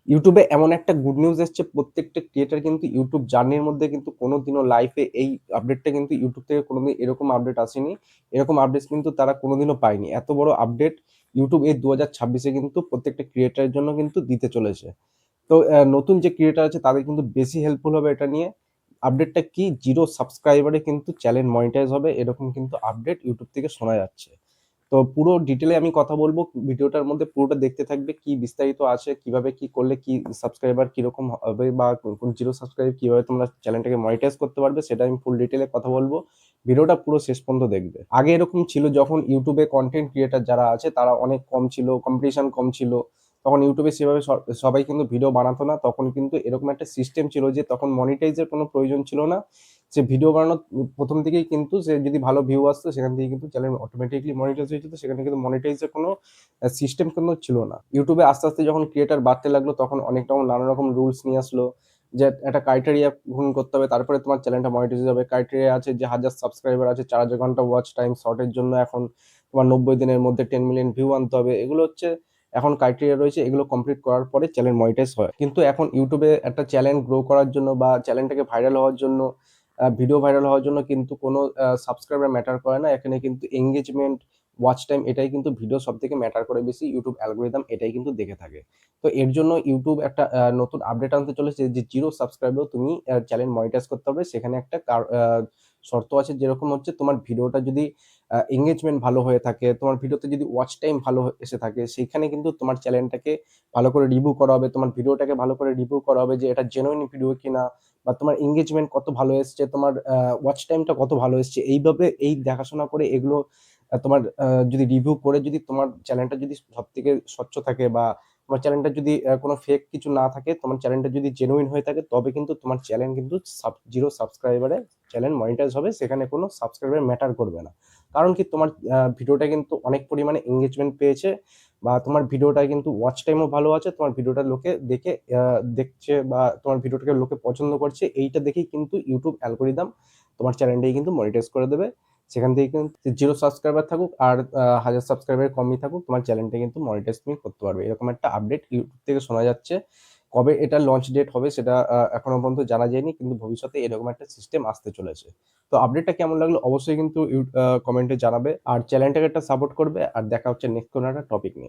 ইউটিউবে এমন একটা গুড নিউজ এসছে, প্রত্যেকটা ক্রিয়েটর কিন্তু ইউটিউব জার্নির মধ্যে কিন্তু কোনোদিনও লাইফে এই আপডেটটা কিন্তু ইউটিউব থেকে কোনোদিন এরকম আপডেট আসেনি। এরকম আপডেট কিন্তু তারা কোনোদিনও পায়নি। এত বড় আপডেট ইউটিউব এই 2026-এ কিন্তু প্রত্যেকটা ক্রিয়েটরের জন্য কিন্তু দিতে চলেছে। তো নতুন যে ক্রিয়েটর আছে তাদের কিন্তু বেশি হেল্পফুল হবে এটা নিয়ে। আপডেটটা কি, 0 সাবস্ক্রাইবারে কিন্তু চ্যানেল মনিটাইজ হবে, এরকম কিন্তু আপডেট ইউটিউব থেকে শোনা যাচ্ছে। তো পুরো ডিটেলে আমি কথা বলবো, ভিডিওটার মধ্যে পুরোটা দেখতে থাকবে, কি বিস্তারিত আছে, কিভাবে কি করলে কি সাবস্ক্রাইবার কিরকম হবে, বা কোন 0 সাবস্ক্রাইব কিভাবে তোমরা চ্যানেলটাকে মনিটাইজ করতে পারবে, সেটা আমি ফুল ডিটেলে কথা বলবো। ভিডিওটা পুরো শেষ পর্যন্ত দেখবে। আগে এরকম ছিল, যখন ইউটিউবে কন্টেন্ট ক্রিয়েটর যারা আছে তারা অনেক কম ছিল, কম্পিটিশন কম ছিল, তখন ইউটিউবে সেভাবে সবাই কিন্তু ভিডিও বানাতো না। তখন কিন্তু এরকম একটা সিস্টেম ছিল যে তখন মনিটাইজের কোনো প্রয়োজন ছিল না। সে ভিডিও বানানোর প্রথম থেকেই কিন্তু সে যদি ভালো ভিউ আসতো সেখান থেকে কিন্তু চ্যানেল অটোমেটিকলি মনিটাইজ হয়ে যেত। সেখানে কিন্তু মনিটাইজের কোনো সিস্টেম কিন্তু ছিল না। ইউটিউবে আস্তে আস্তে যখন ক্রিয়েটার বাড়তে লাগলো তখন অনেক রকম নানা রকম রুলস নিয়ে আসলো, যে একটা ক্রাইটেরিয়া পূরণ করতে হবে, তারপরে তোমার চ্যানেলটা মনিটাইজ হবে। ক্রাইটেরিয়া আছে যে 1000 সাবস্ক্রাইবার আছে, 4000 ঘন্টা ওয়াচ টাইম, শর্টের জন্য এখন তোমার 90 দিনের মধ্যে 10 মিলিয়ন ভিউ আনতে হবে। এগুলো হচ্ছে এখন ক্রাইটেরিয়া রয়েছে, এগুলো কমপ্লিট করার পরে চ্যানেল মনিটাইজ হয়। কিন্তু এখন ইউটিউবে একটা চ্যানেল গ্রো করার জন্য বা চ্যানেলটাকে ভাইরাল হওয়ার জন্য, ভিডিও ভাইরাল হওয়ার জন্য কিন্তু কোনো সাবস্ক্রাইবার ম্যাটার করে না। এখানে কিন্তু এঙ্গেজমেন্ট, ওয়াচ টাইম, এটাই কিন্তু ভিডিও সব থেকে ম্যাটার করে বেশি। ইউটিউব অ্যালগোরিদম এটাই কিন্তু দেখে থাকে। তো এর জন্য ইউটিউব একটা নতুন আপডেট আনতে চলেছে, যে 0 সাবস্ক্রাইবেও তুমি চ্যানেল মনিটাইজ করতে হবে। সেখানে একটা শর্ত আছে, যেরকম হচ্ছে তোমার ভিডিওটা যদি এঙ্গেজমেন্ট ভালো হয়ে থাকে, তোমার ভিডিওতে যদি ওয়াচ টাইম ভালো এসে থাকে, সেইখানে কিন্তু তোমার চ্যানেলটাকে ভালো করে রিভিউ করা হবে, তোমার ভিডিওটাকে ভালো করে রিভিউ করা হবে যে এটা জেনুইন ভিডিও কিনা, বা তোমার এঙ্গেজমেন্ট কত ভালো এসছে, তোমার ওয়াচ টাইমটা কত ভালো এসছে। এইভাবে এই দেখাশোনা করে এগুলো তোমার যদি রিভিউ করে, যদি তোমার চ্যানেলটা যদি সব থেকে স্বচ্ছ থাকে, বা তোমার চ্যানেলটা যদি কোনো ফেক কিছু না থাকে, তোমার চ্যানেলটা যদি জেনুইন হয়ে থাকে, তবে কিন্তু তোমার চ্যানেল কিন্তু 0 সাবস্ক্রাইবারে চ্যানেল মনিটাইজ হবে। সেখানে কোনো সাবস্ক্রাইবার ম্যাটার করবে না। কারণ কি, তোমার ভিডিওটা কিন্তু অনেক পরিমাণে এঙ্গেজমেন্ট পেয়েছে, বা তোমার ভিডিওটা কিন্তু ওয়াচ টাইমও ভালো আছে, তোমার ভিডিওটা লোকে দেখে দেখছে, বা তোমার ভিডিওটাকে লোকে পছন্দ করছে, এইটা দেখেই কিন্তু ইউটিউব অ্যালগোরিদম তোমার চ্যানেলটাকে কিন্তু মনিটাইজ করে দেবে। সেখান থেকে কিন্তু 0 সাবস্ক্রাইবার থাকুক আর 1000 সাবস্ক্রাইবার কমই থাকুক, তোমার চ্যানেলটা কিন্তু মনিটাইজ তুমি করতে পারবে। এরকম একটা আপডেট ইউটিউব থেকে শোনা যাচ্ছে। কবে এটা লঞ্চ ডেট হবে সেটা এখনো পর্যন্ত জানা যায়নি, কিন্তু ভবিষ্যতে এরকম একটা সিস্টেম আসতে চলেছে। তো আপডেটটা কেমন লাগলো অবশ্যই কিন্তু কমেন্টে জানাবে, আর চ্যানেলটাকে একটা সাপোর্ট করবে। আর দেখা হচ্ছে নেক্সট কোনো একটা টপিক নিয়ে।